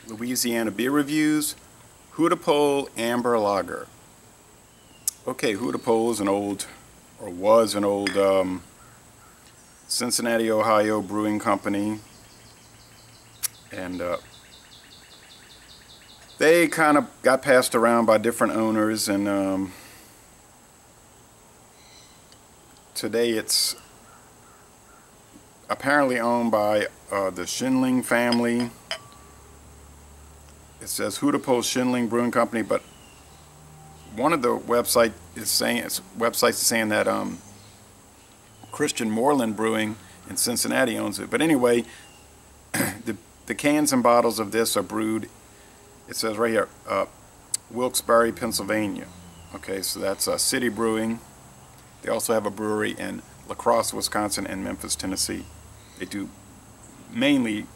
Louisiana beer reviews. Hudepohl Amber Lager. Okay, Hudepohl is was an old Cincinnati, Ohio brewing company, and they kind of got passed around by different owners, and today it's apparently owned by the Schindling family. It says Hudepohl Schindling Brewing Company, but one of the websites is saying that Christian Moreland Brewing in Cincinnati owns it. But anyway, the cans and bottles of this are brewed, it says right here, Wilkes-Barre, Pennsylvania. Okay, so that's City Brewing. They also have a brewery in La Crosse, Wisconsin, and Memphis, Tennessee. They do mainly,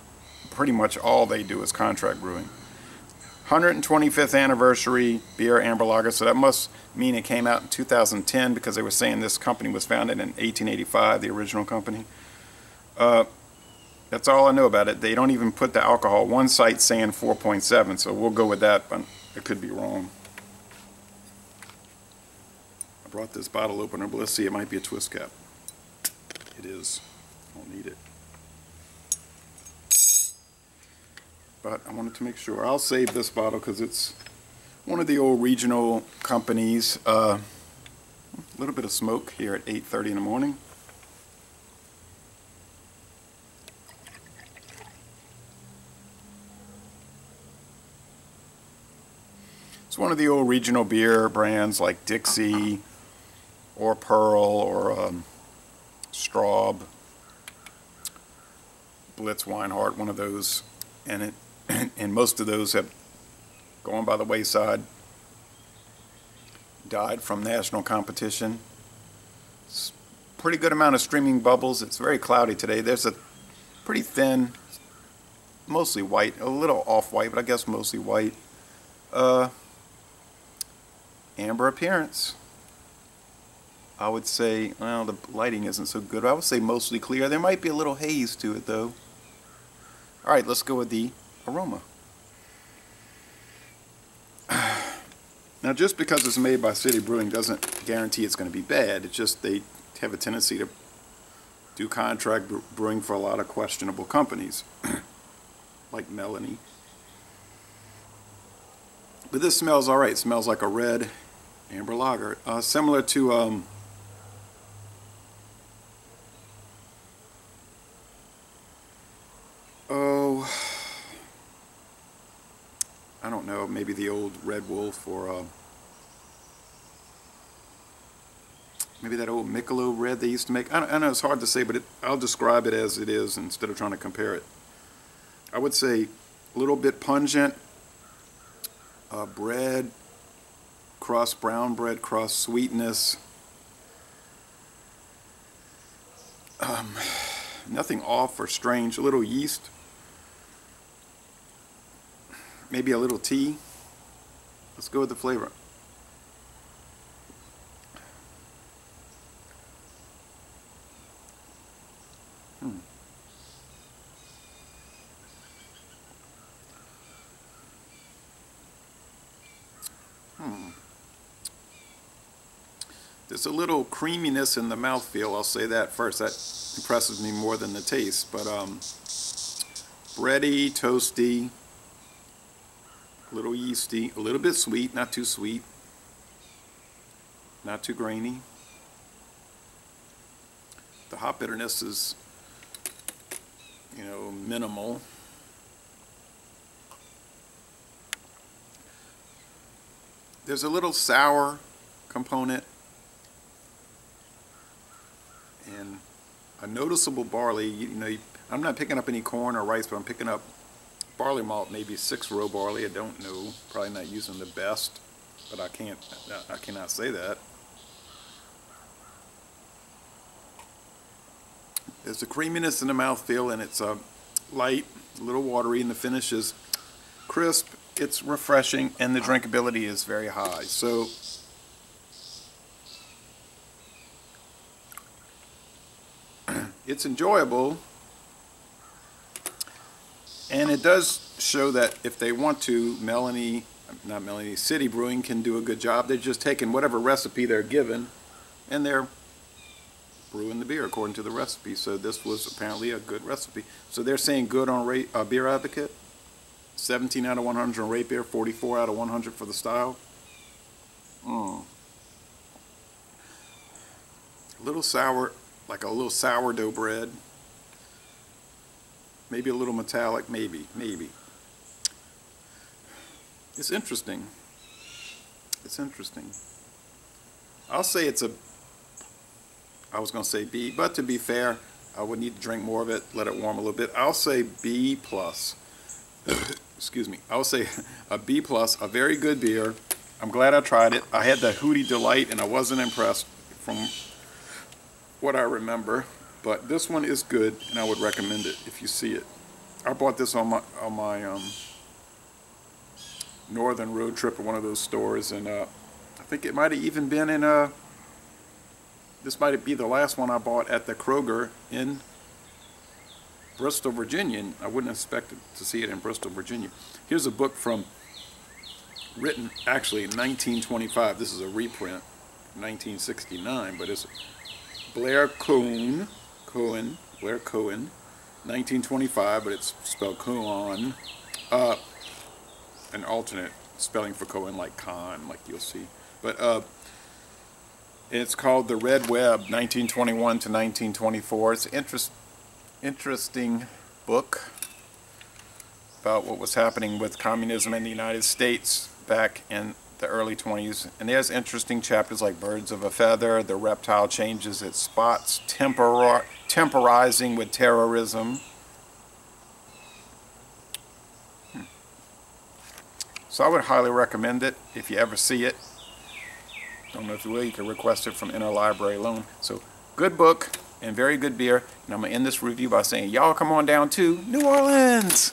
pretty much all they do is contract brewing. 125th anniversary beer, Amber Lager. So that must mean it came out in 2010, because they were saying this company was founded in 1885, the original company. That's all I know about it. They don't even put the alcohol. One site's saying 4.7, so we'll go with that, but it could be wrong. I brought this bottle opener, but let's see, it might be a twist cap. It is. I don't need it. But I wanted to make sure. I'll save this bottle because it's one of the old regional companies. A little bit of smoke here at 8:30 in the morning. It's one of the old regional beer brands like Dixie or Pearl or Straub, Blitz Weinhardt, one of those. And most of those have gone by the wayside, died from national competition. It's a pretty good amount of streaming bubbles. It's very cloudy today. There's a pretty thin, mostly white, a little off-white, but I guess mostly white, amber appearance. I would say, well, the lighting isn't so good. I would say mostly clear. There might be a little haze to it, though. All right, let's go with the aroma. Now, just because it's made by City Brewing doesn't guarantee it's going to be bad. It's just they have a tendency to do contract brewing for a lot of questionable companies, like Melanie. But this smells all right. It smells like a red amber lager, similar to I don't know, maybe the old Red Wolf, or maybe that old Michelob Red they used to make. I know it's hard to say, but I'll describe it as it is instead of trying to compare it. I would say a little bit pungent, bread, crust, brown bread crust, sweetness. Nothing off or strange. A little yeast. Maybe a little tea. Let's go with the flavor. There's a little creaminess in the mouthfeel, I'll say that first. That impresses me more than the taste. But bready, toasty, a little yeasty, a little bit sweet, not too sweet, not too grainy. The hop bitterness is, you know, minimal. There's a little sour component and a noticeable barley. You know, I'm not picking up any corn or rice, but I'm picking up barley malt, maybe 6-row barley. I don't know. Probably not using the best, but I cannot say that. There's a creaminess in the mouthfeel, and it's light, a little watery, and the finish is crisp. It's refreshing, and the drinkability is very high. So it's enjoyable, and it does show that if they want to, City Brewing can do a good job. They're just taking whatever recipe they're given and they're brewing the beer according to the recipe. So this was apparently a good recipe. So they're saying good on Beer Advocate. 17 out of 100 on Rate Beer, 44 out of 100 for the style. A little sour, like a little sourdough bread. Maybe a little metallic, maybe. It's interesting. I'll say it's I was going to say B, but to be fair, I would need to drink more of it, let it warm a little bit. I'll say B+. Excuse me. I'll say a B+, a very good beer. I'm glad I tried it. I had the Hootie Delight, and I wasn't impressed from what I remember. But this one is good, and I would recommend it if you see it. I bought this on my northern road trip at one of those stores, and I think it might have even been in this might be the last one I bought at the Kroger in Bristol, Virginia. And I wouldn't expect to see it in Bristol, Virginia. Here's a book written actually in 1925. This is a reprint, 1969, but it's Blair Cohen, 1925, but it's spelled Cohen. An alternate spelling for Cohen, like Khan, like you'll see. But it's called The Red Web, 1921 to 1924. It's an interesting book about what was happening with communism in the United States back in the early 20s. And there's interesting chapters like Birds of a Feather, the reptile changes its spots, temporizing with terrorism. So I would highly recommend it if you ever see it. Don't know if you will, you can request it from Interlibrary Loan. So good book and very good beer. And I'm going to end this review by saying, y'all come on down to New Orleans.